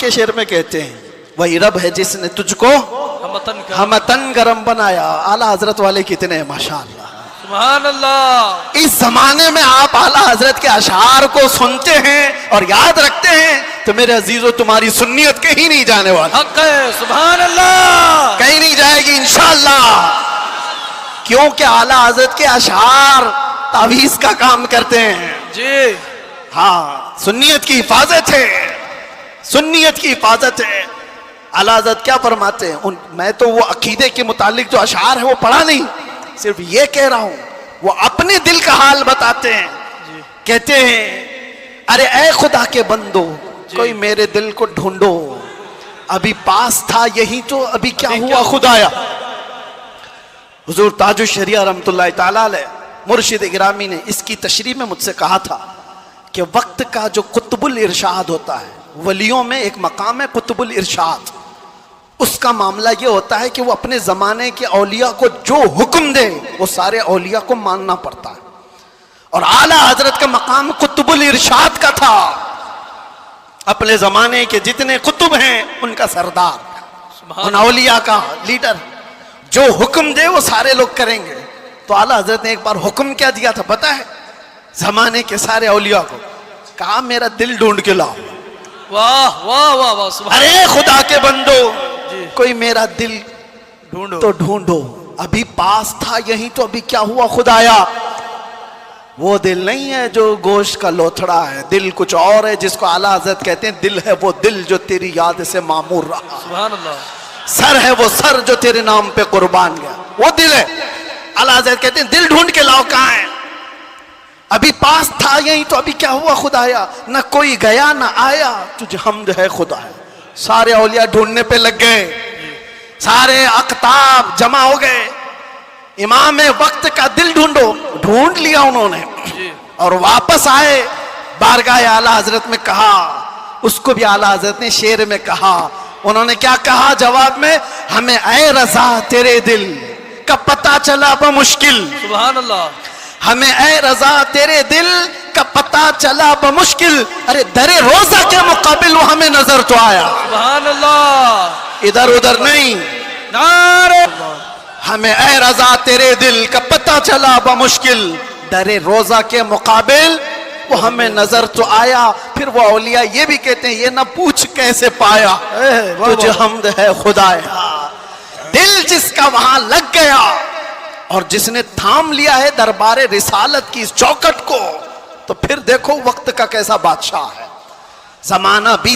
के शेर में कहते हैं, वही रब है जिसने तुझको हमतन गरम बनाया। आला हजरत वाले कितने हैं माशाअल्लाह, सुभान अल्लाह। इस जमाने में आप आला हजरत के अशार को सुनते हैं और याद रखते हैं तो मेरे अजीजों तुम्हारी सुन्नियत कहीं नहीं जाने वाली। हक है, सुभान अल्लाह। कहीं नहीं जाएगी इंशाअल्लाह, क्योंकि आला हजरत के अशार तावीज का काम करते हैं जी। हाँ, सुन्नियत की हिफाजत है, सुन्नियत की हिफाजत है। आला हज़रत क्या फरमाते हैं, मैं तो वो अकीदे के मुतालिक जो अशार है वो पढ़ा नहीं, सिर्फ ये कह रहा हूं, वो अपने दिल का हाल बताते हैं। कहते हैं, अरे ए खुदा के बंदो, कोई मेरे दिल को ढूंढो, अभी पास था यही तो अभी क्या हुआ खुदाया। हुजूर ताजुश शरिया रहमतुल्लाह ताला अलैह मुर्शिद गिरामी ने इसकी तशरीह में मुझसे कहा था कि वक्त का जो कुतुबुल इरशाद होता है, वलियों में एक मकाम है कुतुबुल इरशाद, उसका मामला ये होता है कि वो अपने ज़माने के औलिया को जो हुक्म दे वो सारे औलिया को मानना पड़ता है। और आला हजरत का मकाम कुतुबुल इरशाद का था, अपने ज़माने के जितने कुतुब हैं उनका सरदार, उन औलिया का लीडर, जो हुक्म दे वो सारे लोग करेंगे। तो आला हजरत ने एक बार हुक्म क्या दिया था पता है, ज़माने के सारे औलिया को कहा, मेरा दिल ढूंढ के लाओ। वाह वाह वाह वाह। अरे खुदा के बंदो, कोई मेरा दिल ढूंढो तो ढूंढो, अभी पास था यही तो अभी क्या हुआ खुदाया। वो दिल नहीं है जो गोश्त का लोथड़ा है, दिल कुछ और है जिसको आला हज़रत कहते हैं दिल है वो दिल जो तेरी याद से मामूर रहा। सुभान अल्लाह। सर है वो सर जो तेरे नाम पे कुर्बान गया, वो दिल है। आला हज़रत कहते हैं दिल ढूंढ के लाओ, कहाँ है, अभी पास था यही तो अभी क्या हुआ खुदाया, ना कोई गया ना आया, तुझे हमद है खुदा है। सारे औलिया ढूंढने पे लग गए, सारे अकताब जमा हो गए, इमाम वक्त का दिल ढूंढो, ढूंढ लिया उन्होंने और वापस आए बारगाह आला हजरत में कहा, उसको भी आला हजरत ने शेर में कहा। उन्होंने क्या कहा जवाब में, हमें ऐ रज़ा तेरे दिल का पता चला बमुश्किल। सुभान अल्लाह। हमें ऐ रज़ा तेरे दिल का पता चला बमुश्किल, अरे दरे रोजा के मुकाबिल वो हमें नजर तो आया। सुभान अल्लाह। इधर उधर नहीं, नारे। हमें ऐ रज़ा तेरे दिल का पता चला बमुश्किल, दरे रोजा के मुकाबिल वो हमें नजर तो आया। फिर वो औलिया ये भी कहते हैं, ये ना पूछ कैसे पाया, तुझे हमद है खुदाया। दिल जिसका वहां लग गया और जिसने थाम लिया है दरबारे रिसालत की इस चौखट को, तो फिर देखो वक्त का कैसा बादशाह है। जमाना बीत